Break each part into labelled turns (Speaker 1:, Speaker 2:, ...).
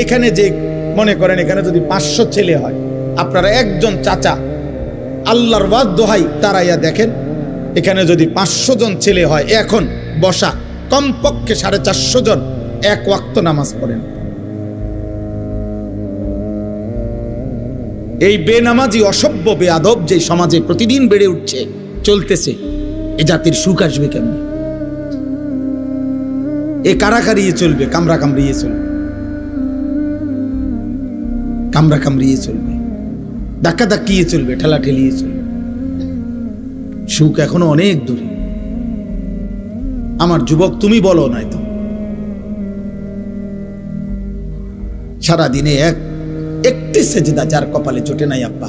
Speaker 1: এখানে যে মনে করেন এখানে যদি 500 ছেলে হয়, আপনারা একজন চাচা আল্লাহর ওয়াজ দোহাই তারাইয়া দেখেন, এখানে যদি 500 জন ছেলে হয়, এখন বসা কমপক্ষে 450 জন এক ওয়াক্ত নামাজ পড়েন। এই বেনামাজি অসভ্য বেয়াদব যে সমাজে প্রতিদিন বেড়ে উঠছে, চলতেছে, এ জাতির সুখ আসবে কেমনে? এ কারাকারিয়ে চলবে, কামরা কামড়িয়ে চলবে, কামরা কামড়িয়ে চলবে, ধাক্কা ধাক্কিয়ে চলবে, ঠেলা ঠেলিয়ে চলবে। সুখ এখনো অনেক দূরে। আমার যুবক, তুমি বলো নাই তো, সারাদিনে একটি সেজদা যার কপালে জোটে নাই আব্বা,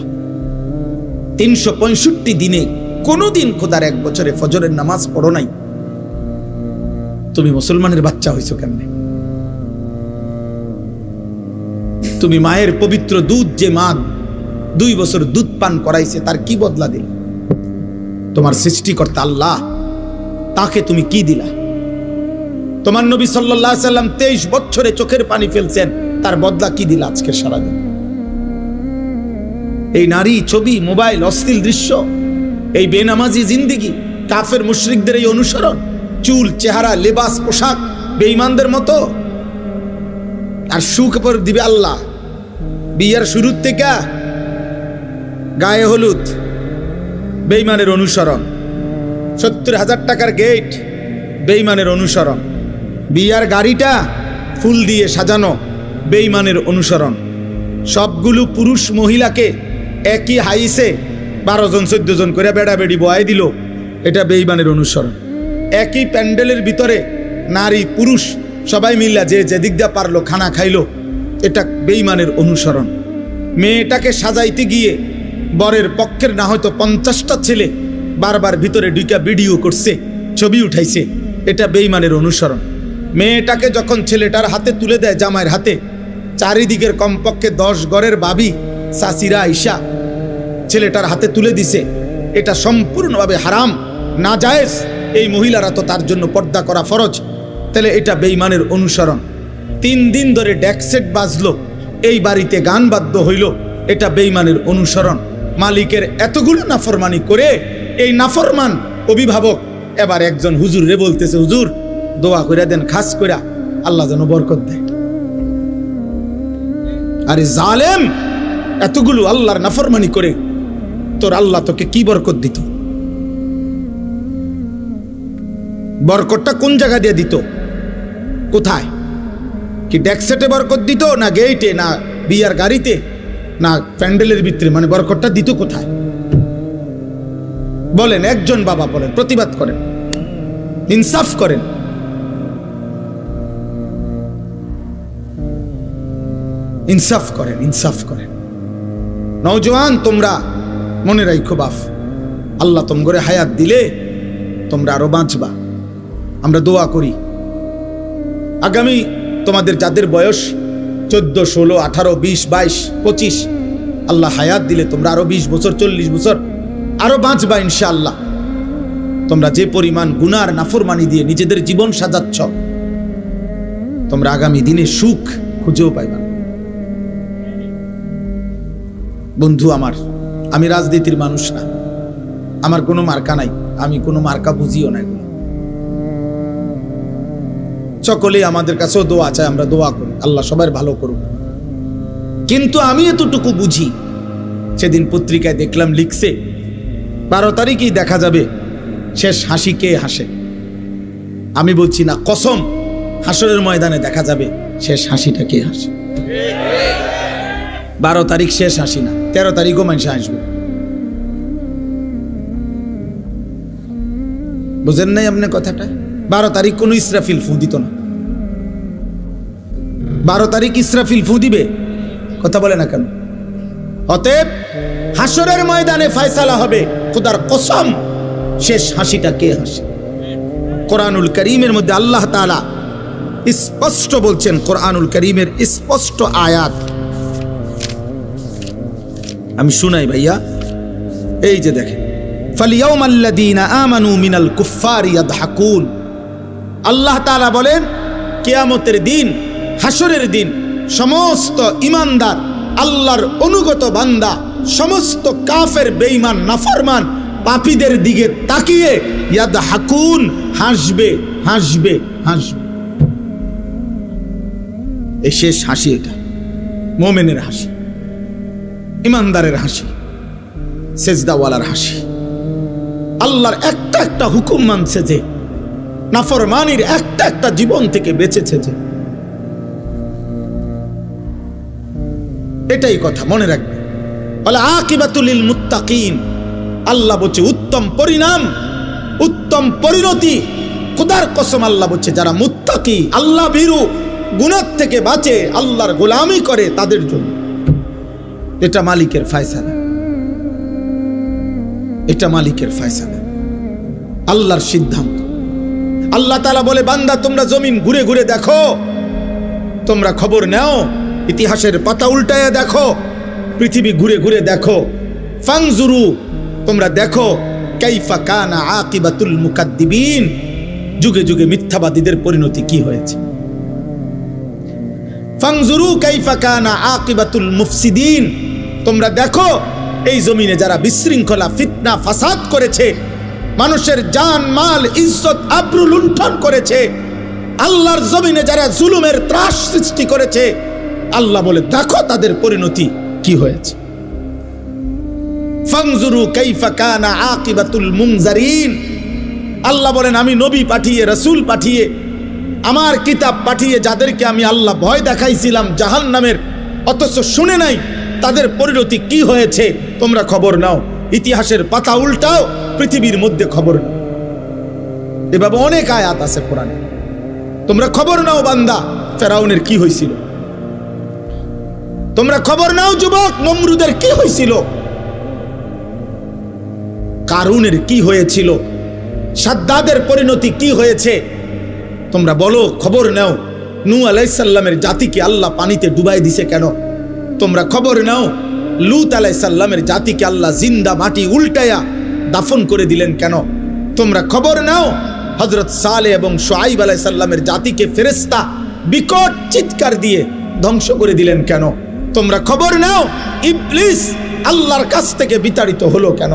Speaker 1: 365 দিনে কোনদিন খোদার 1 বছরে ফজরের নামাজ পড়ো নাই, তুমি মুসলমানের বাচ্চা হইছো কেমনে? তুমি মায়ের পবিত্র দুধ, যে মা 2 বছর দুধ পান করাইছে, তার কি বদলা দিল? তোমার সৃষ্টিকর্তা আল্লাহ, তাকে তুমি কি দিলা? তোমার নবী সাল্লাল্লাহু আলাইহি সাল্লাম 23 বছরে চোখের পানি ফেলছেন, তার বদলা কি দিলা আজকে সারাদিন? এই নারী, ছবি, মোবাইল, অশ্লীল দৃশ্য, এই বেনামাজি জিন্দেগি, কাফের মুশরিকদের এই অনুসরণ, চুল, চেহারা, লেবাস, পোশাক বেঈমানদের মতো। আর সুখ পর দিবে আল্লাহ। বিয়ার শুরুর থেকে গায়ে হলুদ, বেঈমানের অনুসরণ, 70,000 টাকার গেট, বেঈমানের অনুসরণ, বিয়ার গাড়িটা ফুল দিয়ে সাজানো, বেঈমানের অনুসরণ, সবগুলো পুরুষ মহিলাকে একই হাইসে 12 জন 14 জন করে বেড়া বেড়ি বয়াই দিল, এটা বেঈমানের অনুসরণ। একই প্যান্ডেলের ভিতরে নারী পুরুষ সবাই মিল্লা যে যেদিক দিয়ে পারলো খানা খাইলো, এটা বেঈমানের অনুসরণ। মেয়েটাকে সাজাইতে গিয়ে বরের পক্ষের না হয়তো 50টা ছেলে বারবার ভিতরে ঢুকা ভিডিও করছে, ছবি উঠাইছে, এটা বেঈমানের অনুসরণ। মেয়েটাকে যখন ছেলেটার হাতে তুলে দেয়, জামাইয়ের হাতে, চারিদিকের কমপক্ষে 10 ঘরের ভাবি চাচিরা আইসা ছেলেটার হাতে তুলে দিছে, এটা সম্পূর্ণভাবে হারাম, নাজায়েজ। এই মহিলারা তো তার জন্য পর্দা করা ফরজ, তাহলে এটা বেঈমানের অনুসরণ। 3 দিন ধরে ডেকসেট বাজলো, এই বাড়িতে গান বাদ্য হইল, এটা বেঈমানের অনুসরণ। মালিকের এতগুলো নাফরমানি করে এই নাফরমান অভিভাবক এবার একজন হুজুর রে বলতেছে, হুজুর দোয়া করে দেন খাস করে, আল্লাহ যেন বরকত দেয়। আরে জালেম, এতগুলো আল্লাহর নাফরমানি করে তোর আল্লাহ তোকে কি বরকত দিত? বরকতটা কোন জায়গা দিয়ে দিত? কোথায়? কি ডেকসেটে বরকত দিত, না গেইটে, না বিয়ার গাড়িতে, না প্যান্ডেলের ভিতরে? মানে বরকতটা দিত কোথায় বলেন? একজন বাবা বলেন, প্রতিবাদ করেন, ইনসাফ করেন। ইনসাফ করেন, ইনসাফ করেন। নওজোয়ান, তোমরা মনে রাখো বাপ, আল্লাহ তোমরা হায়াত দিলে তোমরা আরো বাঁচবা। আমরা দোয়া করি আগামী তোমাদের যাদের বয়স 14, 16, 18, 20, 22, 25, আল্লাহ হায়াত দিলে তোমরা আরো 20 বছর, 40 বছর আরো বাঁচবা ইনশাআল্লাহ। তোমরা যে পরিমাণ গুনার নাফরমানি দিয়ে নিজেদের জীবন সাজাচ্ছ, তোমরা আগামী দিনে সুখ খুঁজেও পাইবা। বন্ধু আমার, আমি রাজনীতির মানুষ না, আমার কোনো মার্কা নাই, আমি কোনো মার্কা বুঝিও না। সকলেই আমাদের কাছেও দোয়া চায়, আমরা দোয়া করি, আল্লাহ সবার ভালো করুক। কিন্তু আমি এতটুকু বুঝি, সেদিন পত্রিকায় দেখলাম লিখছে 12 তারিখেই দেখা যাবে শেষ হাসি কে হাসে। আমি বলছি না, কসম, হাসরের ময়দানে দেখা যাবে শেষ হাসিটা কে হাসে। 12 তারিখ শেষ হাসি না, 13 তারিখও মানুষ আসবে। বুঝেন নাই আপনি কথাটা? 12 তারিখ কোনো ইসরাফিল ফু দিত না। 12 তারিখ ইসরাফিল ফু দিবে? কথা বলে না কেন? অতএব হাসরের ময়দানে ফয়সালা হবে, খোদার কসম শেষ হাসিটা কে হাসে। কোরআনুল কারীমের মধ্যে আল্লাহ তাআলা স্পষ্ট বলছেন, কোরআনুল কারীমের স্পষ্ট আয়াত আমি শুনাই ভাইয়া। এই যে দেখেন, ফালিয়াউমাল্লাযীনা আমানু মিনাল কুফফারি ইয়াদহাকুন। আল্লাহ তাআলা বলেন, কিয়ামতের দিন, হাসরের দিন সমস্ত ইমানদার আল্লাহর অনুগত বান্দা সমস্ত কাফের বেঈমান নাফরমান পাপীদের দিকে তাকিয়ে ইয়াদহাকুন হাসবে হাসবে হাসবে। এই শেষ হাসি, এটা মুমিনের হাসি, ইমানদারের হাসি, সেজদাওয়ালার হাসি। আল্লাহর একটা একটা হুকুম মানছে যে, নাফরমানির একটা একটা জীবন থেকে বেঁচেছে যে, এটাই কথা মনে রাখবে। বলে আকিবাতুল লিল মুত্তাকিন, আল্লাহ বলছে উত্তম পরিণাম, উত্তম পরিণতি, খোদার কসম আল্লাহ বলছে যারা মুত্তাকি, আল্লাহ ভীরু, গুনাহ থেকে বাঁচে, আল্লাহর গোলামি করে তাদের জন্য। এটা মালিকের ফয়সালা, এটা মালিকের ফয়সালা, আল্লাহর সিদ্ধান্ত। আল্লাহ তাআলা বলে বান্দা তোমরা জমিন ঘুরে ঘুরে দেখো, তোমরা খবর নাও, ইতিহাসের পাতা উল্টায়া দেখো, পৃথিবী ঘুরে ঘুরে দেখো। ফাংজুরু, তোমরা দেখো, কাইফা কানা আকিবাতুল মুকাদ্দিবিন, যুগে যুগে মিথ্যাবাদীদের পরিণতি কি হয়েছে। ফাংজুরু কাইফা কানা আকিবাতুল মুফসিদিন, তোমরা দেখো এই জমিনে যারা বিশৃঙ্খলা ফিতনা ফাসাদ করেছে, মানুষের জান মাল ইজ্জত আবরু লুণ্ঠন করেছে, আল্লাহর জমিনে যারা জুলুমের ত্রাস সৃষ্টি করেছে, আল্লাহ বলে দেখো তাদের পরিণতি কি হয়েছে। ফাংজুরু কাইফা কানা আকিবাতুল মুনজারিন, আল্লাহ বলেন আমি নবী পাঠিয়ে, রাসূল পাঠিয়ে, আমার কিতাব পাঠিয়ে যাদেরকে আমি আল্লাহ ভয় দেখাইছিলাম জাহান্নামের, অথচ শুনে নাই তাদের পরিণতি কি হয়েছে, তোমরা খবর নাও। ইতিহাসের পাতা উল্টাও, পৃথিবীর মধ্যে খবর নাও। এভাবে অনেক আয়াত আছে কোরআনে, তোমরা খবর নাও বান্দা ফেরাউনের কি হয়েছিল, তোমরা খবর নাও যুবক নমরুদের কি হয়েছিল, কারুনের কি হয়েছিল, সাদ্দাদের পরিণতি কি হয়েছে, তোমরা বলো খবর নাও। নূহ আলাইহিস সালামের জাতিকে আল্লাহ পানিতে ডুবাই দিছে কেন, তোমরা খবর নাও। লূত আলাইহিস সালামের জাতিকে আল্লাহ জিন্দা মাটি উল্টায়া দাফন করে দিলেন কেন, তোমরা খবর নাও। হযরত সালেহ এবং শুআইব আলাইহিস সালামের জাতিকে ফেরেশতা বিকট চিৎকার দিয়ে ধ্বংস করে দিলেন কেন, তোমরা খবর নাও। ইবলিস আল্লাহর কাছ থেকে বিতাড়িত হলো কেন।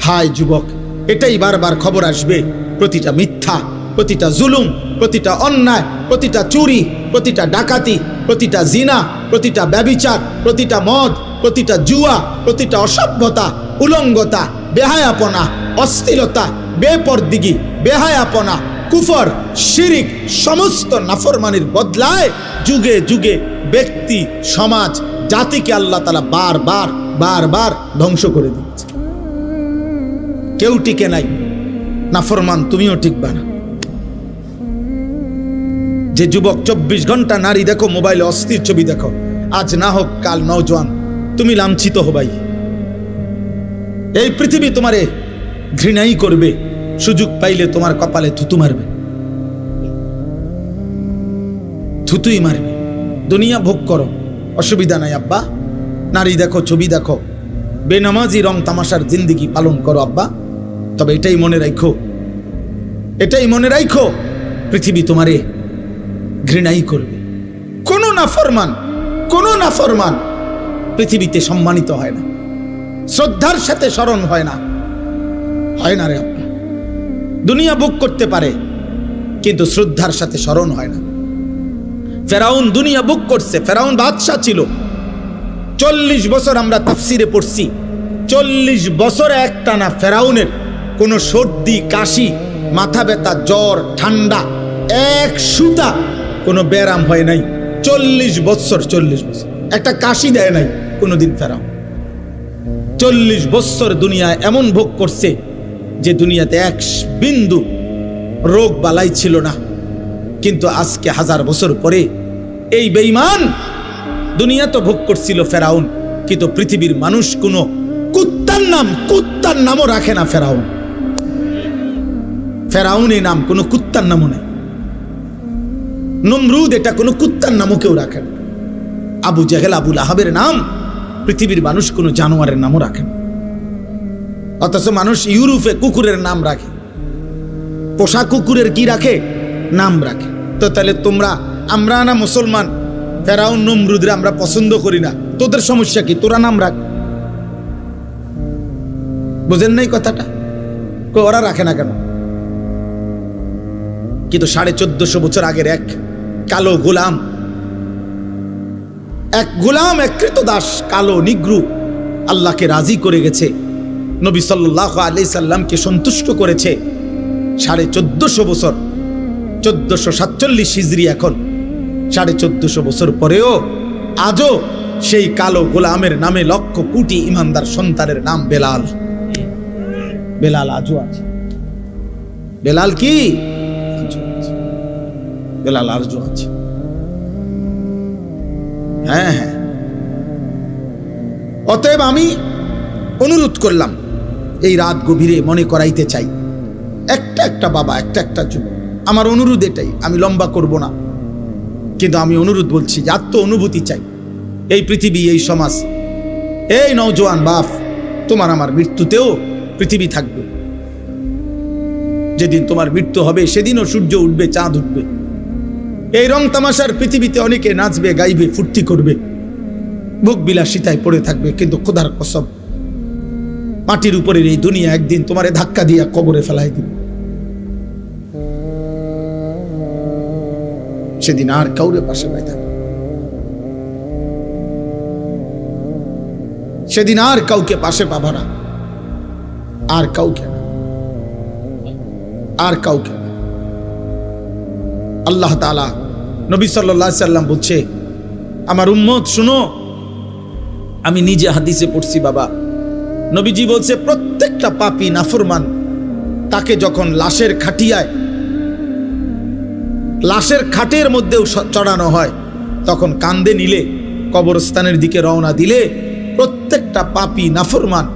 Speaker 1: হায় যুবক, এটাই বারবার খবর আসবে। প্রতিটা মিথ্যা, প্রতিটা জুলুম, প্রতিটা অন্যায়, প্রতিটা চুরি, প্রতিটা ডাকাতি, প্রতিটা জিনা, প্রতিটা ব্যভিচার, প্রতিটা মদ, প্রতিটা জুয়া, প্রতিটা অসভ্যতা, উলঙ্গতা, বেহায়াপনা, অশ্লীলতা, বেপরদিগি, বেহায়াপনা, কুফর, শিরিক, সমস্ত নাফরমানির বদলায় যুগে যুগে ব্যক্তি, সমাজ, জাতিকে আল্লাহ তাআলা বারবার বারবার ধ্বংস করে দিচ্ছে। কেউ টিকে নাই, নাফরমান তুমিও টিকবা না। যে যুবক 24 ঘন্টা নারী দেখো, মোবাইলে অস্থির ছবি দেখো, আজ না হোক কাল নওজোয়ান তুমি লাঞ্ছিত হবাই। এই পৃথিবী তোমারে ঘৃণাই করবে, সুযোগ পাইলে তোমার কপালে থুতু মারবে, থুতুই মারবে। দুনিয়া ভোগ করো, অসুবিধা নাই আব্বা, নারী দেখো, ছবি দেখো, বেনামাজি রং তামাশার জিন্দেগি পালন করো আব্বা। তবে এটাই মনে রাখো, এটাই মনে রাখো, পৃথিবী তোমারে ঘৃণাই করবে। কোন নাফরমান পৃথিবীতে সম্মানিত হয় না, শ্রদ্ধার সাথে স্মরণ হয় না, হয় না রে আব্বা। দুনিয়া ভোগ করতে পারে কিন্তু শ্রদ্ধার সাথে স্মরণ হয় না। ফেরাউন দুনিয়া ভোগ করছে, ফেরাউন বাদশা ছিল। 40 বছর আমরা তাফসিরে পড়ছি, 40 বছরে একটানা ফেরাউনের কোনো সর্দি কাশি, মাথা ব্যথা, জ্বর, ঠান্ডা, এক সুতা কোনো ব্যারাম হয় নাই। 40 বছর একটা কাশি দেয় নাই কোনোদিন ফেরাউন। 40 বছর দুনিয়ায় এমন ভোগ করছে যে দুনিয়াতে এক বিন্দু রোগ বালাই ছিল না। কিন্তু আজকে 1000 বছর পরে এই বেঈমান দুনিয়া তো ভোগ করছিল ফেরাউন, কিন্তু পৃথিবীর মানুষ কোনো কুত্তার নামও রাখে না। ফেরাউন এই নাম কোনো কুত্তার নামও নেই। নমরুদ এটা কোনো কুত্তার নামও কেউ রাখে না। আবু জেহেল, আবুল আহাবের নাম পৃথিবীর মানুষ কোনো জানোয়ারের নামও রাখে না। অথচ মানুষ ইউরোপে কুকুরের নাম রাখে, পোষা কুকুরের কি রাখে, নাম রাখে। তো তাহলে আমরা না মুসলমান, ফেরাউন নমরুদরে আমরা পছন্দ করি না, তোদের সমস্যা কি? তোরা নাম রাখ। বুঝেন নাই কথাটা? ওরা রাখে না কেন? কিন্তু 1450 বছর আগের এক কালো গোলাম, এক গোলাম, এক কৃতদাস, কালো নিগ্রু আল্লাহকে রাজি করে গেছে, নবী সাল্লাল্লাহু আলাইহি সাল্লামকে সন্তুষ্ট করেছে। 1450 বছর, 1447 হিজরি, এখন 1450 বছর পরেও আজও সেই কালো গোলামের নামে লক্ষ কোটি ইমানদার সন্তানের নাম বেলাল। বেলাল আজও আছে। বেলাল কি? বেলাল আজও আছে। হ্যাঁ হ্যাঁ। অতএব আমি অনুরোধ করলাম, এই রাত গভীরে মনে করাইতে চাই, একটা বাবা, একটা যুবক, আমার অনুরোধ এটাই, আমি লম্বা করব না, কিন্তু আমি অনুরোধ বলছি যে আত্ম অনুভূতি চাই। এই পৃথিবী, এই সমাজ, এই নওজোয়ান বাপ, তোমার আমার মৃত্যুতেও পৃথিবী থাকবে। যেদিন তোমার মৃত্যু হবে সেদিনও সূর্য উঠবে, চাঁদ উঠবে। এই রং তামাশার পৃথিবীতে অনেকে নাচবে, গাইবে, ফুর্তি করবে, ভোগ বিলাসিতায় পড়ে থাকবে, কিন্তু খোদার কসম, মাটির উপরের এই দুনিয়া একদিন তোমারে ধাক্কা দিয়া কবরে ফেলাই দিবে। সেদিন আর কাউরে পাশে পাই থাকবে, সেদিন আর কাউকে পাশে পাবা না, আর কাউকে না, আর কাউকে না। আল্লাহ তাআলা, নবী সাল্লাল্লাহু আলাইহি সাল্লাম বলছে, আমার উম্মত শুনো, আমি নিজে হাদিসে পড়ছি বাবা, নবীজি বলছে প্রত্যেকটা পাপী নাফরমান তাকে যখন লাশের খাটিয়ায়, লাশের খাটের মধ্যেও চড়ানো হয়, তখন কান্দে নিলে, কবরস্থানের দিকে রওনা দিলে, প্রত্যেকটা পাপী নাফরমান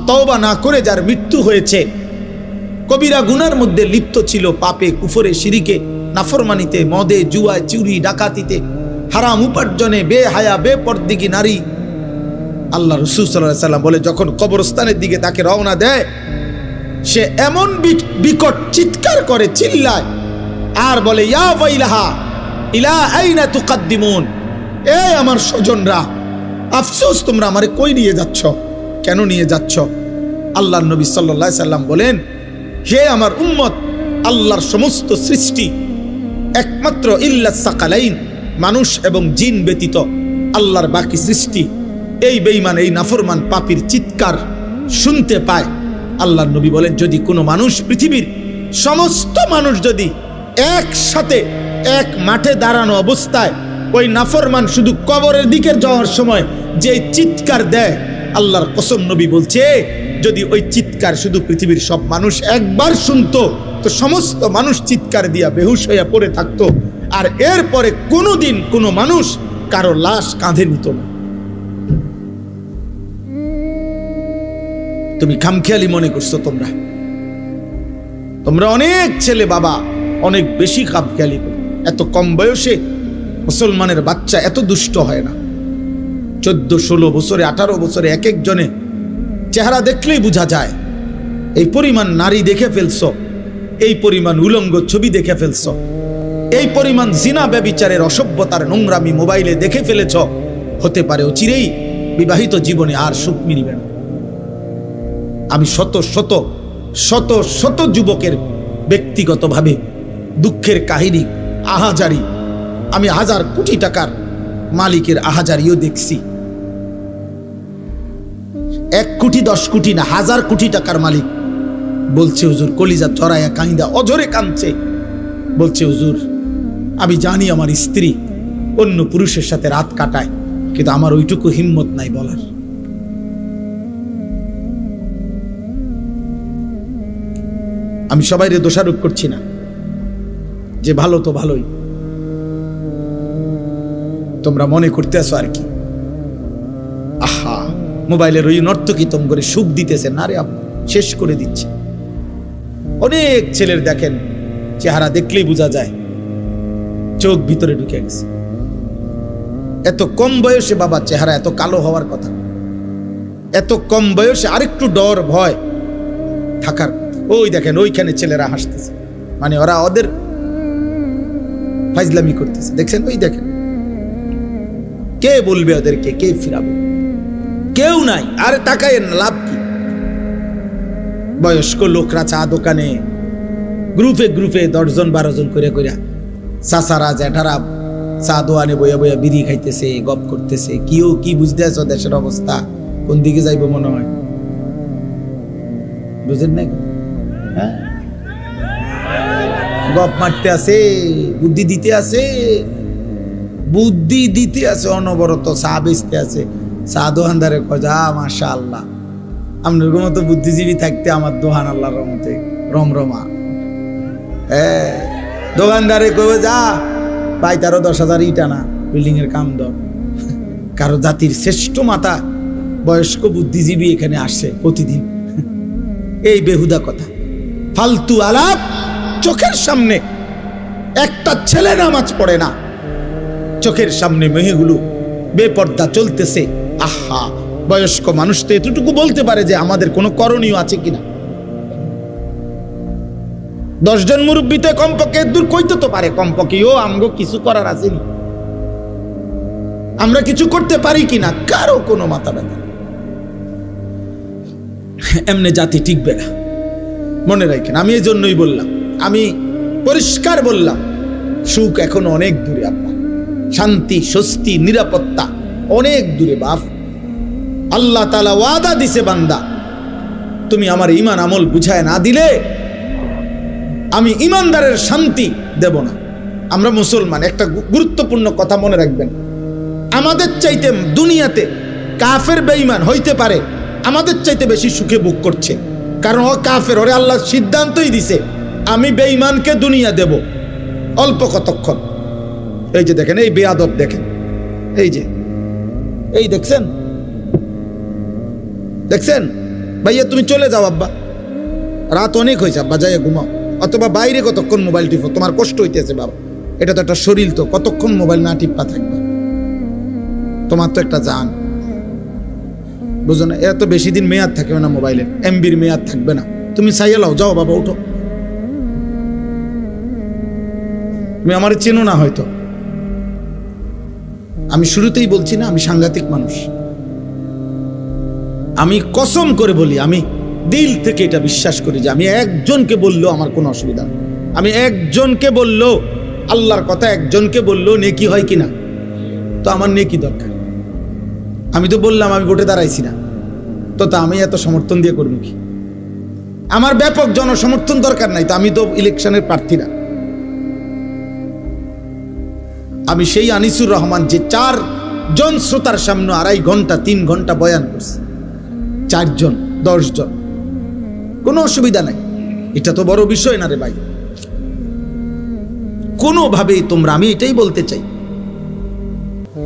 Speaker 1: তওবা না করে যার মৃত্যু হয়েছে, কবিরা গুনার মধ্যে লিপ্ত ছিল, পাপে, কুফরে, শিরিকে, নাফরমানিতে, মদে, জুয়ায়, চুরি, ডাকাতিতে, হারাম উপার্জনে, বেহায়া, বেপরদিগি নারী, আল্লাহ রাসূল সাল্লাল্লাহু আলাইহি সাল্লাম বলে যখন কবরস্থানের দিকে তাকে রওনা দেয়, সে এমন বিকট চিৎকার করে, চিল্লায়, আর বলে, ইয়া ওয়াইলাহা ইলা আইনা তুকাদ্দিমুন, এ আমার স্বজনরা, আফসোস, তোমরা আমারে কই নিয়ে যাচ্ছ, কেন নিয়ে যাচ্ছ? আল্লাহর নবী সাল্লাল্লাহু আলাইহি সাল্লাম বলেন, হে আমার উম্মত, আল্লাহর সমস্ত সৃষ্টি একমাত্র ইল্লাস সাকালাইন, মানুষ এবং জিন ব্যতীত আল্লাহর বাকি সৃষ্টি এই বেঈমান, এই নাফরমান পাপীর চিৎকার শুনতে পায়। আল্লাহর নবী বলেন, যদি কোনো মানুষ, পৃথিবীর সমস্ত মানুষ যদি একসাথে এক মাঠে দাঁড়ানো অবস্থায় ওই নাফরমান শুধু কবরের দিকে যাওয়ার সময় যে চিৎকার দেয়, আল্লাহর কসম, নবী বলছে, যদি ওই চিৎকার শুধু পৃথিবীর সব মানুষ একবার শুনতো, তো সমস্ত মানুষ চিৎকার দিয়া বেহুশ হইয়া পড়ে থাকতো, আর এরপরে কোনোদিন কোনো মানুষ কারো লাশ কাঁধে নিত না। তুমি খামখেয়ালি মনে করছো, তোমরা অনেক ছেলে বাবা অনেক বেশি খামখেয়ালি করো। এত কম বয়সে মুসলমানের বাচ্চা এত দুষ্ট হয় না। 14, 16 বছরে, 18 বছরে এক একজনে চেহারা দেখলেই বোঝা যায়। এই পরিমাণ নারী দেখে ফেলছো, এই পরিমাণ উলঙ্গ ছবি দেখে ফেলছো, এই পরিমাণ জিনা ব্যভিচারের, অসভ্যতার নোংরামি মোবাইলে দেখে ফেলেছ, হতে পারে অচিরেই বিবাহিত জীবনে আর সুখ মিলবে না। আমি শত শত শত শত যুবকের ব্যক্তিগতভাবে দুঃখের কাহিনী, আহাজারি, আমি 1000 কোটি টাকার মালিকের আহাজারিও দেখছি। 1 কোটি 10 কোটি না, 1000 কোটি টাকার মালিক বলছে, হুজুর, কলিজা জড়াইয়া কাঁদা অঝরে কাঁদছে, বলছে, হুজুর, আমি জানি আমার স্ত্রী অন্য পুরুষের সাথে রাত কাটায়, কিন্তু আমার ওইটুকু হিম্মত নাই বলার। আমি সবাইরে দোষারোপ করছি না, যে ভালো তো ভালোই, তোমরা মনে করতে আসো আর কি, আহা, মোবাইলের ওই নর্তকী তোম করে সুখ দিতেছে না রে, শেষ করে দিচ্ছে। অনেক ছেলের দেখেন চেহারা দেখলেই বোঝা যায় চোখ ভিতরে ঢুকে গেছে। এত কম বয়সে বাবা চেহারা এত কালো হওয়ার কথা, এত কম বয়সে আরেকটু ডর ভয় থাকার। ওই দেখেন ওইখানে ছেলেরা হাসতেছে, মানে ওরা ওদের ফাইজলামি করতেছে, দেখছেন? ওই দেখেন কে বলবে ওদেরকে, কে ফিরাবে? কেউ নাই। আর তাকায়েন না, লাভ কি? বয়স্ক লোকরা চা দোকানে গ্রুপে গ্রুপে 10 জন 12 জন করে করে চাচারা জ্যাঠারা চা দোয়ানে বইয়া বইয়া বিড়ি খাইতেছে, গপ করতেছে। কি বুঝতে আছো দেশের অবস্থা কোন দিকে যাইব মনে হয়? বুঝেন না? হ্যাঁ, গপ মারতে আছে, বুদ্ধি দিতে আছে, অনবরত চা বেচতে আছে। চা দোকানদারে কজা মাশাআল্লাহ, আপনার মতো বুদ্ধিজীবী থাকতে আমার দোকান আল্লাহর রহমতে রমরমা। হ্যাঁ, দোকানদারে কবে যা পাই তারও 10,000 ইট আনা, বিল্ডিং এর কাম দাও। কারো জাতির শ্রেষ্ঠ মাতা বয়স্ক বুদ্ধিজীবী এখানে আসে প্রতিদিন। এই বেহুদা কথা, ফালতু আলাপ। চোখের সামনে একটা ছেলে নামাজ পড়ে না, চোখের সামনে মেয়েগুলো বেপর্দা চলতেছে। আহা, বয়স্ক মানুষ তো এতটুকু বলতে পারে যে আমাদের কোনো করণীয় আছে কিনা। 10 জন মুরব্বীতে কমপক্ষে দূর কইতে তো পারে, কমপক্ষে ও আমগো কিছু করার আসেনি, আমরা কিছু করতে পারি কিনা, কারো কোনো মাথা ব্যথা। এমনি জাতি টিকবে না, মনে রাখেন। আমি এই জন্যই বললাম, আমি পরিষ্কার বললাম, সুখ এখনো অনেক দূরে আপনার, শান্তি স্বস্তি নিরাপত্তা অনেক দূরে বাপ। আল্লাহ তাআলা ওয়াদা দিছে, বান্দা তুমি আমার ঈমান আমল বুঝায় না দিলে আমি ঈমানদারের শান্তি দেব না। আমরা মুসলমান, একটা গুরুত্বপূর্ণ কথা মনে রাখবেন, আমাদের চাইতে দুনিয়াতে কাফের বেঈমান হইতে পারে আমাদের চাইতে বেশি সুখে ভোগ করছে, কারণ ও কাফের, ওরে আল্লাহ সিদ্ধান্তই দিছে আমি বেঈমানকে দুনিয়া দেব অল্প কতক্ষণ। এই যে দেখেন, এই বেয়াদব দেখেন, এই দেখছেন ভাইয়া, তুমি চলে যাও আব্বা, রাত অনেক হয়েছে আব্বা, যাইয়া ঘুমাও, অথবা বাইরে কতক্ষণ মোবাইল টিপো, তোমার কষ্ট হইতেছে বাবা, এটা তো একটা শরীর, তো কতক্ষণ মোবাইল না টিপা থাকবে, তোমার তো একটা জান, বুঝো না? এরা তো বেশি দিন মেয়াদ থাকবে না, মোবাইলের এমবির মেয়াদ থাকবে না, তুমি চাইয়া লাও, যাও বাবা উঠো। তুমি আমার চেনো না হয়তো, আমি শুরুতেই বলছি না আমি সাংঘাতিক মানুষ, আমি কসম করে বলি, আমি দিল থেকে এটা বিশ্বাস করি যে আমি একজনকে বললেও আমার কোনো অসুবিধা নেই। আমি একজনকে বললেও, আল্লাহর কথা একজনকে বললেও নেকি হয় কিনা, তো আমার নেকি দরকার। আমি তো বললাম আমি ভোটে দাঁড়াইছি না, তো আমি এত সমর্থন দিয়ে করবো কি? আমার ব্যাপক জনসমর্থন দরকার নাই, তো আমি তো ইলেকশনের প্রার্থী না। আমি সেই আনিসুর রহমান যে 4 জন শ্রোতার সামনে 2.5 ঘন্টা 3 ঘন্টা বয়ান করছে, 4 জন 10 জন, কোনো অসুবিধা নাই। এটা তো বড় বিষয় না রে ভাই, কোনোভাবেই তোমরা, আমি এটাই বলতে চাই,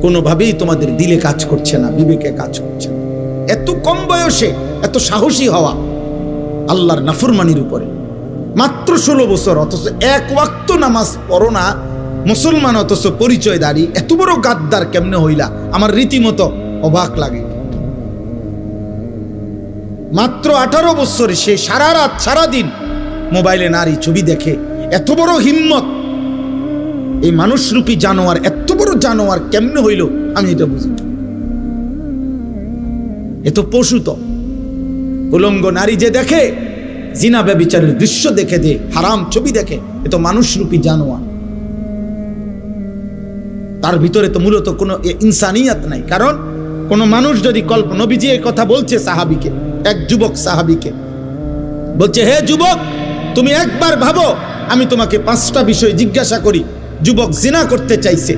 Speaker 1: কোনোভাবেই তোমাদের দিলে কাজ করছে না, বিবেকে কাজ করছে না। এত কম বয়সে এত সাহসী হওয়া আল্লাহর নাফরমানির উপরে, মাত্র 16 বছর, অথচ 1 ওয়াক্ত নামাজ পড়ো না মুসলমান, অথচ পরিচয় দাঁড়ি, এত বড় গাদ্দার কেমনে হইলা? আমার রীতিমতো অবাক লাগে। মাত্র 18 বছরে সে সারা রাত সারাদিন মোবাইলে নারী ছবি দেখে, এত বড় হিম্মত! এই মানুষরূপী জানোয়ার, এত বড় জানোয়ার কেমনে হইল আমি এটা বুঝি। এ তো পশু, তো উলঙ্গ নারী যে দেখে, জিনা ব্যভিচারের দৃশ্য দেখে, দে হারাম ছবি দেখে, এ তো মানুষরূপী জানোয়ার। তার ভিতরে তো মূলত কোনো ইনসানিয়াত নাই। কারণ কোন মানুষ যদি নবীজি এই কথা বলছে সাহাবীকে, এক যুবক সাহাবীকে বলছে, হে যুবক, তুমি একবার ভাবো, আমি তোমাকে 5টা বিষয় জিজ্ঞাসা করি। যুবক জিনা করতে চাইছে,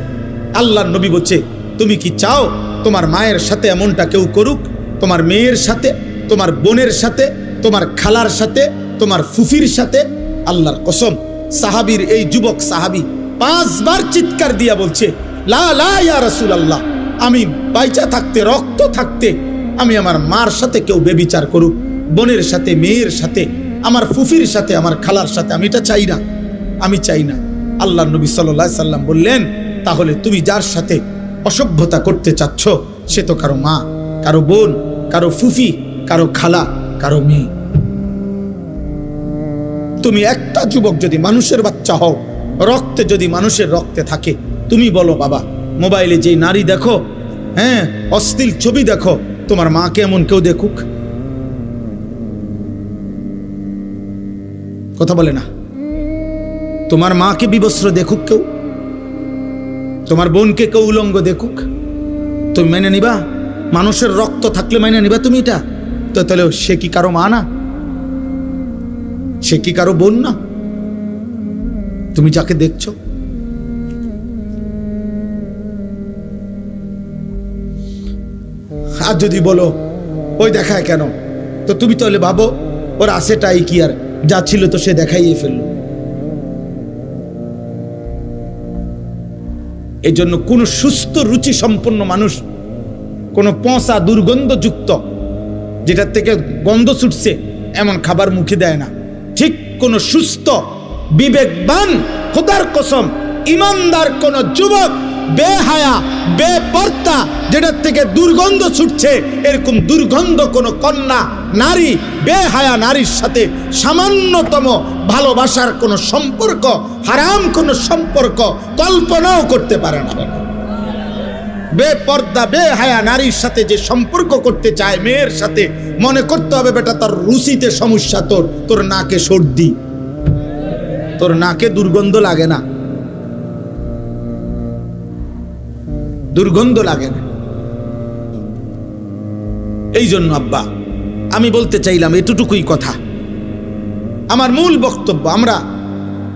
Speaker 1: আল্লাহর নবী বলছে, তুমি কি চাও তোমার মায়ের সাথে এমনটা কেউ করুক? তোমার মেয়ের সাথে, তোমার বোনের সাথে, তোমার খালার সাথে, তোমার ফুফির সাথে? আল্লাহর কসম, সাহাবীর এই যুবক সাহাবী 5 বার চিৎকার দিয়া বলছে, লা লা ইয়া রাসূলুল্লাহ, আমি বাইচা থাকতে, রক্ত থাকতে আমি আমার মার সাথে কেউ বেবিচার করুক, বোনের সাথে, মেয়ের সাথে, আমার ফুফির সাথে, আমার খালার সাথে, আমি এটা চাই না, আমি চাই না। আল্লাহর নবী সাল্লাল্লাহু আলাইহি সাল্লাম বললেন, তাহলে তুমি যার সাথে অসভ্যতা করতে চাচ্ছ সে তো কারো মা, কারো বোন, কারো ফুফি, কারো খালা, কারো মেয়ে। তুমি একটা যুবক যদি মানুষের বাচ্চা হও, রক্তে যদি মানুষের রক্তে থাকে, তুমি বলো বাবা, মোবাইলে যে নারী দেখো হ্যাঁ, অশ্লীল ছবি দেখো, তোমার মাকে এমন কেউ দেখুক? কথা বলে না। তোমার মাকে বিবস্ত্র দেখুক কেউ? তোমার বোনকে কেউ উলঙ্গ দেখুক? তুমি মেনে নিবা? মানুষের রক্ত থাকলে মেনে নিবা তুমি এটা? তো তাহলে সে কি কারো মা না? সে কি কারো বোন না? তুমি যাকে দেখছো, আর যদি বলো ওই দেখায় কেন, তো তুমি তাহলে ভাবো ওর আছেটাই কি, আর যা ছিল তো সে দেখাইয়ে ফেললো। এই জন্য কোন সুস্থ রুচি সম্পন্ন মানুষ কোন পচা দুর্গন্ধযুক্ত যেটার থেকে গন্ধ ছুটছে এমন খাবার মুখে দেয় না। ঠিক কোন সুস্থ বিবেকবান খোদার কসম ইমানদার কোন যুবক বেহায়া বেপর্দা যেটার থেকে দুর্গন্ধ ছুটছে এরকম দুর্গন্ধ কোন কন্যা নারী বেহায়া নারীর সাথে সামান্যতম ভালোবাসার কোন সম্পর্ক, হারাম কোন সম্পর্ক কল্পনাও করতে পারে না। বেপর্দা বেহায়া নারীর সাথে যে সম্পর্ক করতে চায় মেয়ের সাথে, মনে করতে হবে বেটা তার রুচিতে সমস্যা, তোর নাকে সর্দি, তোর নাকে দুর্গন্ধ লাগে না, দুর্গন্ধ লাগে না। এই জন্য আব্বা আমি বলতে চাইলাম এতটুকুই কথা। আমার মূল বক্তব্য, আমরা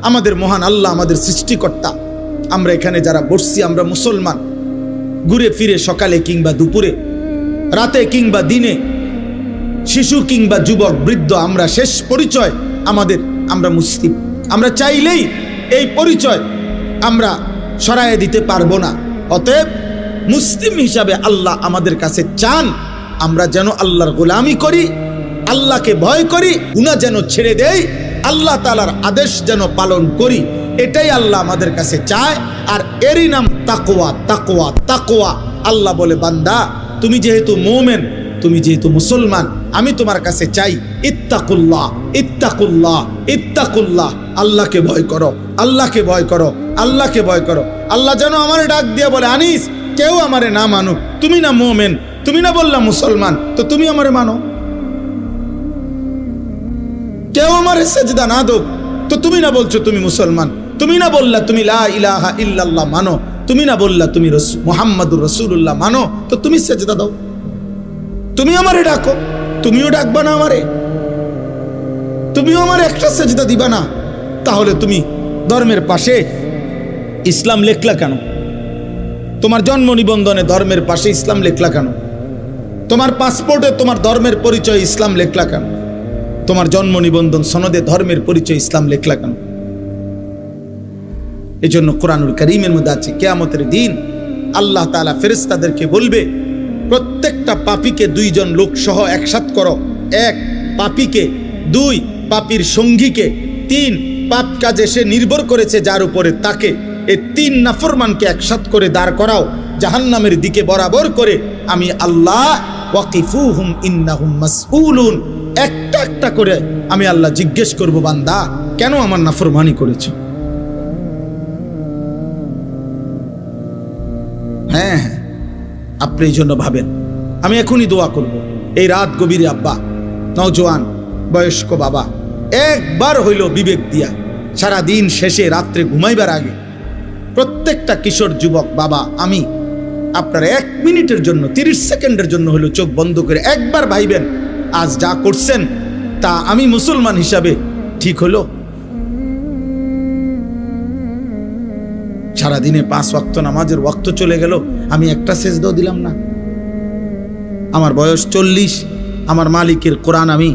Speaker 1: আমাদের মহান আল্লাহ আমাদের সৃষ্টিকর্তা, আমরা এখানে যারা বসছি আমরা মুসলমান। ঘুরে ফিরে সকালে কিংবা দুপুরে, রাতে কিংবা দিনে, শিশু কিংবা যুবক বৃদ্ধ, আমরা শেষ পরিচয় আমাদের, আমরা মুসলিম। আমরা চাইলেই এই পরিচয় আমরা সরায়ে দিতে পারবো না। অতএব মুসলিম হিসাবে আল্লাহ আমাদের কাছে চান আমরা যেন আল্লাহর গোলামি করি, আল্লাহকে ভয় করি, গুনাহ যেন ছেড়ে দেই, আল্লাহ তাআলার আদেশ যেন পালন করি। এটাই আল্লাহ আমাদের কাছে চায়। আর এরই নাম তাকওয়া। তাকওয়া তাকওয়া। আল্লাহ বলে বান্দা তুমি যেহেতু মুমিন, তুমি যেহেতু মুসলমান, আমি তোমার কাছে চাই ইত্তাকুল্লাহ ইত্তাকুল্লাহ ইত্তাকুল্লাহ। আল্লাহকে ভয় করো, আল্লাহকে ভয় করো, আল্লাহকে ভয় করো। আল্লাহ যেন আমার ডাক দিয়ে বলে আনিস কেউ আমারে না মানুক, তুমি না মুমিন, তুমি না বললা মুসলমান, তো তুমি আমারে মানো। কেউ আমারে সেজদা না দোক, তো তুমি না বলছো তুমি মুসলমান, তুমি না বললা তুমি লা ইলাহা ইল্লাল্লাহ মানো, তুমি না বললা তুমি মুহাম্মাদুর রাসূলুল্লাহ মানো, তো তুমি সেজদা দাও। তুমি আমারে ডাকো, তুমিও ডাকবা না আমারে, তুমিও আমার একটা সেজদা দিবা না, তাহলে তুমি ধর্মের পাশে ইসলাম লেখলা কেন? তোমার জন্ম নিবন্ধনে ধর্মের পাশে ইসলাম লেখলা কেন? তোমার পাসপোর্টে তোমার ধর্মের পরিচয় ইসলাম লেখলা কেন? তোমার জন্ম নিবন্ধন সনদে ধর্মের পরিচয় ইসলাম লেখলা কেন? এই জন্য কোরআনুল কারীমের মধ্যে আছে কিয়ামতের দিন আল্লাহ তাআলা ফেরেশতাদেরকে বলবে প্রত্যেকটা পাপীকে দুইজন লোক সহ একসাথ করো। এক, পাপীকে; দুই, পাপীর সঙ্গীকে; তিন, পাপ কাজে সে নির্ভর করেছে যার উপরে তাকে। এই তিন নাফরমানকে একসাথ করে দাঁড় করাও জাহান্নামের দিকে বরাবর করে। আমি আল্লাহ ওয়াকিফুহুম ইন্নাহুম মাসউলুন, একটা একটা করে আমি আল্লাহ জিজ্ঞেস করব বান্দা কেন আমার নাফরমানি করেছো? হ্যাঁ, আপনি এই জন্য ভাবেন। আমি এখনই দোয়া করব এই রাত গভীরে আব্বা, নওজোয়ান বয়স্ক বাবা, একবার হইল বিবেক দিয়া সারা দিন শেষে রাত্রে ঘুমাইবার আগে প্রত্যেকটা কিশোর যুবক বাবা, আমি আপনার 1 মিনিটের জন্য 30 সেকেন্ডের জন্য হলো চোখ বন্ধ করে একবার ভাইবেন আজ যা করছেন তা আমি মুসলমান হিসাবে ঠিক হলো? সারাদিনে 5 ওয়াক্ত নামাজের ওয়াক্ত চলে গেল, আমি একটা সেজদাও দিলাম না। আমার বয়স 40, আমার মালিকের কোরআন আমি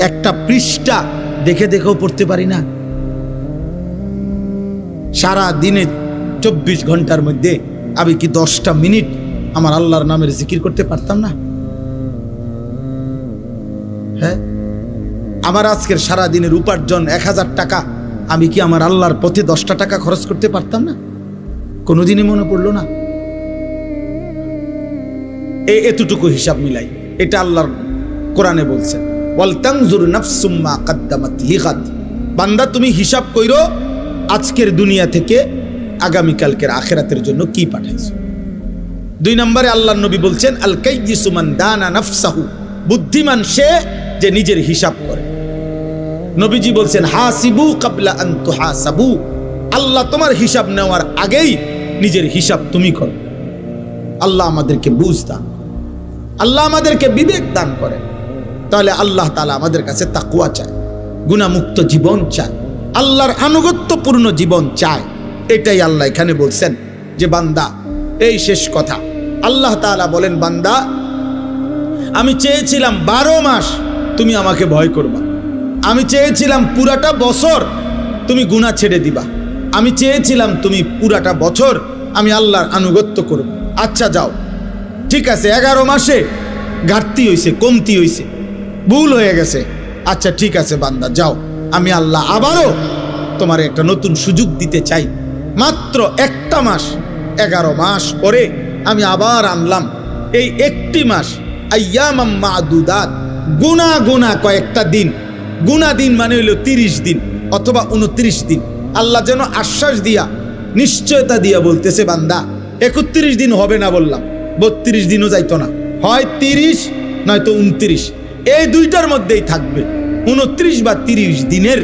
Speaker 1: একটা পৃষ্ঠা দেখে দেখেও পড়তে পারি না। সারা দিনে 24 ঘন্টার মধ্যে আমি কি 10টা মিনিট আমার আল্লাহর নামের জিকির করতে পারতাম না? হ্যাঁ, আমার আজকের সারা দিনের উপার্জন 1000 টাকা, আমি কি আমার আল্লাহর পথে 10টা টাকা খরচ করতে পারতাম না? কোনোদিনই মনে পড়লো না। এতটুকু হিসাব মিলাই, এটা আল্লাহর কোরআনে বলছে ওয়াল তানজুর নাফসুম মা কদ্দামাত লিগাদ। বান্দা তুমি হিসাব কইরো আজকের দুনিয়া থেকে আগামীকালকের আখিরাতের জন্য কি পাঠাইছো। 2 নম্বরে আল্লাহর নবী বলছেন আল কাইয়িসু মান দানা নাফসাহু, বুদ্ধিমান সে যে নিজের হিসাব করে। নবীজি বলছেন হাসিবু কাবলা আন তুহাসাবু, আল্লাহ তোমার হিসাব নেওয়ার আগেই নিজের হিসাব তুমি করো। আল্লাহ আমাদেরকে বুঝ দান, আল্লাহ আমাদেরকে বিবেক দান করে। তাহলে আল্লাহ তাআলা আমাদের কাছে তাকওয়া চায়, গুনাহমুক্ত জীবন চায়, আল্লাহর আনুগত্যপূর্ণ জীবন চায়। এটাই আল্লাহ এখানে বলছেন যে বান্দা, এই শেষ কথা, আল্লাহ তাআলা বলেন বান্দা আমি চেয়েছিলাম 12 মাস তুমি আমাকে ভয় করবা, আমি চেয়েছিলাম পুরাটা বছর তুমি গুনাহ ছেড়ে দিবা, আমি চেয়েছিলাম তুমি পুরাটা বছর আমি আল্লাহর আনুগত্য করব। আচ্ছা যাও, ঠিক আছে 11 মাসে ঘাটতি হইছে, কমতি হইছে, ভুল হয়ে গেছে, আচ্ছা ঠিক আছে বান্দা যাও, আমি আল্লাহ আবারও তোমার একটা নতুন সুযোগ দিতে চাই। মাত্র 1টা মাস, 11 মাস পরে আমি আবার আনলাম এই 1টি মাস, আইয়ামাম মাদুদাত, গুনাহ গুনাহ কয়েকটা দিন, গুনাহ দিন মানে হইল 30 দিন অথবা 29 দিন। আল্লাহ যেন আশ্বাস দিয়া, নিশ্চয়তা দিয়া বলতেছে বান্দা 31 দিন হবে না বললাম, 32 দিনও যাইতো না, হয় 30 নয়তো 29, এই দুইটার মধ্যেই থাকবে। 29 বা 30 দিনের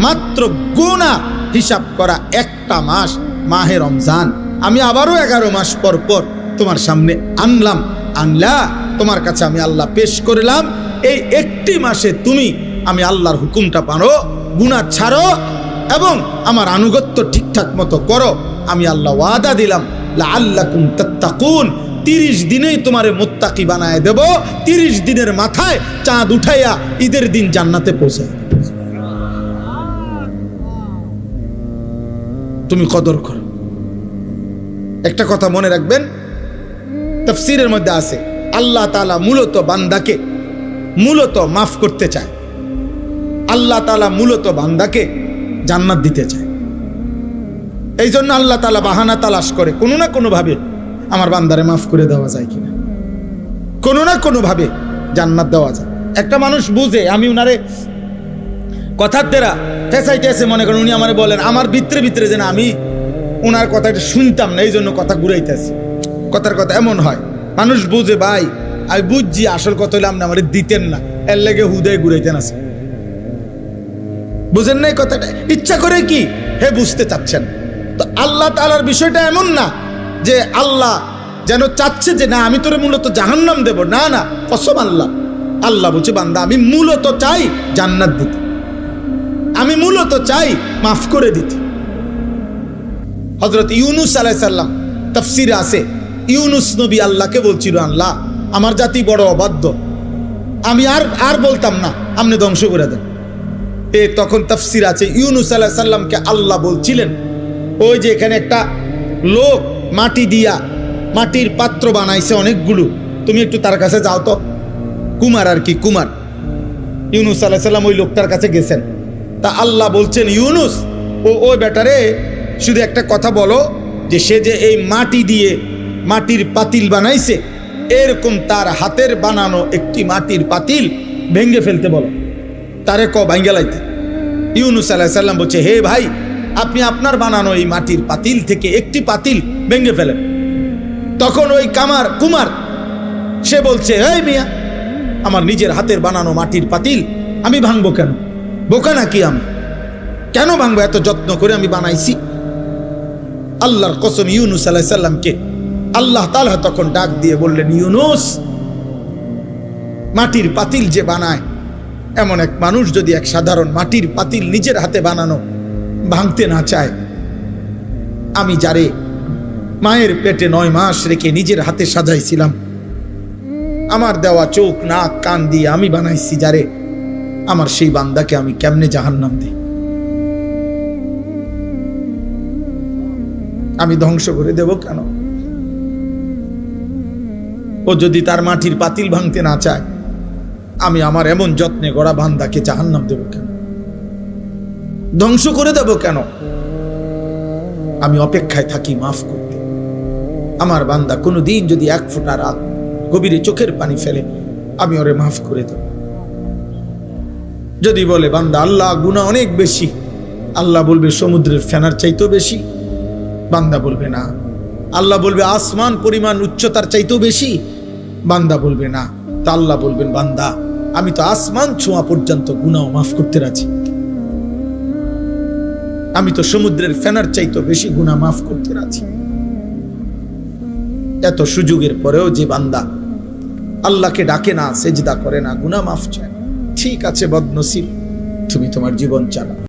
Speaker 1: মাত্র গুনাহ হিসাব করা 1টা মাস মাহে রমজান আমি আবারও 11 মাস পর পর তোমার সামনে আনলাম, আনলা তোমার কাছে আমি আল্লাহ পেশ করলাম। এই 1টি মাসে তুমি আমি আল্লাহর হুকুমটা পারো, গুনাহ ছাড়ো এবং আমার আনুগত্য ঠিকঠাক মতো করো। আমি আল্লাহ ওয়াদা দিলাম লাআল্লাকুম তাত্তাকুন, 30 দিনেই তোমারে মুত্তাকি বানায় দেব। 30 দিনের মাথায় চাঁদ উঠাইয়া ঈদের দিন জান্নাতে পৌঁছায়। তুমি কদর করো। একটা কথা মনে রাখবেন, তাফসীরের মধ্যে আছে আল্লাহ তাআলা মূলত বান্দাকে মাফ করতে চায়, আল্লাহ তাআলা মূলত বান্দাকে জান্নাত দিতে চায়। এই জন্য আল্লাহ তাআলা বাহানা তালাশ করে কোনো না কোনো ভাবে আমার বান্দারে মাফ করে দেওয়া যায় কিনা, কোনো না কোনো ভাবে জান্নাত দেওয়া যায়। একটা মানুষ বুঝে আমি উনারে কথার দ্বারা ফেসাইতেছে, মনে করেন উনি আমারে বলেন, আমার ভিতরে ভিতরে যেন আমি ওনার কথাটা শুনতাম না, এই জন্য কথা ঘুরাইতেছি। কথার কথা এমন হয়, মানুষ বুঝে ভাই আমি বুঝছি, আসল কথা হইলে আপনি আমারে দিতেন না, এর লেগে হুদয় ঘুরাইতেন আছে। বুঝেন নাই কথাটা? ইচ্ছা করে কি হে বুঝতে চাচ্ছেন। তো আল্লাহ তাআলার বিষয়টা এমন না যে আল্লাহ যেন চাচ্ছে যে না আমি তোরে মূলত জাহান্নাম দেব, না না, কসম আল্লাহ বলছে বান্দা আমি মূলত চাই জান্নাত দিতে, আমি মূলত চাই মাফ করে দিতে। হযরত ইউনূস আলাইহিস সালাম তাফসীরে আছে, ইউনূস নবী আল্লাহকে বলছিল আল্লাহ আমার জাতি বড় অবাধ্য, আমি আর বলতাম না, আপনি ধ্বংস করে দেন। তখন তাফসীর আছে ইউনূস আলাইহিস সালামকে আল্লাহ বলছিলেন ওই যে এখানে একটা লোক মাটি দিয়া মাটির পাত্র বানাইছে অনেকগুলো, তুমি একটু তার কাছে যাও তো, কুমার আর কি, কুমার। ইউনূস আলাইহিস সালাম ওই লোকটার কাছে গেছেন। তা আল্লাহ বলছেন ইউনূস ওই বেটারে শুধু একটা কথা বলো যে সে যে এই মাটি দিয়ে মাটির পাতিল বানাইছে, এরকম তার হাতের বানানো একটি মাটির পাতিল ভেঙে ফেলতে বলো, তারে ভাঙ্গে লাইতে। ইউনূস আলাইহিস সালাম বলছে হে ভাই, আপনি আপনার বানানো এই মাটির পাতিল থেকে একটি পাতিল ভেঙে ফেলেন। তখন ওই কুমার সে বলছে এই মিয়া, আমার নিজের হাতের বানানো মাটির পাতিল আমি ভাঙবো কেন? বোকা নাকি আমি? কেন ভাঙবো? এত যত্ন করে আমি বানাইছি। আল্লাহর কসম, ইউনূস আলাইহিস সালামকে আল্লাহ তাআলা তখন ডাক দিয়ে বললেন, ইউনূস, মাটির পাতিল যে বানায়, এমন এক মানুষ যদি এক সাধারণ মাটির পাতিল নিজের হাতে বানানো ভাঙতে না চায়, আমি যারে মায়ের পেটে 9 মাস রেখে নিজের হাতে সাজাইছিলাম, আমার দেওয়া চোখ নাক কান দিয়ে আমি বানাইছি যারে, আমার সেই বান্দাকে আমি কেমনে জাহান্নাম দিই? আমি ধ্বংস করে দেব কেন? ও যদি তার মাটির পাতিল ভাঙতে না চায়, আমি আমার এমন যত্নে গড়া বান্দাকে জাহান্নাম দেব কেন? ধ্বংস করে দেব কেন? আমি অপেক্ষায় থাকি মাফ করতে। আমার বান্দা কোনোদিন যদি 1 ফোঁটা রাত গভীরে চোখের পানি ফেলে, আমি ওরে মাফ করে দেব। যদি বলে বান্দা আল্লাহ গুনাহ অনেক বেশি, আল্লাহ বলবে সমুদ্রের ফেনার চাইতেও বেশি। বান্দা বলবে না, আল্লাহ বলবে আসমান পরিমাণ উচ্চতার চাইতেও বেশি, বান্দা বলবে না। তা আল্লাহ বলবেন, বান্দা আমি তো আসমান ছোঁয়া পর্যন্ত গুনাহ মাফ করতে রাজি, আমি তো সমুদ্রের ফেনার চাইতেও বেশি গুনাহ মাফ করতে রাজি। এত সুযোগের পরেও যে বান্দা আল্লাহকে ডাকে না, সেজদা করে না, গুনাহ মাফ চায়, ঠিক আছে বদনসিব, তুমি তোমার জীবন চালাও।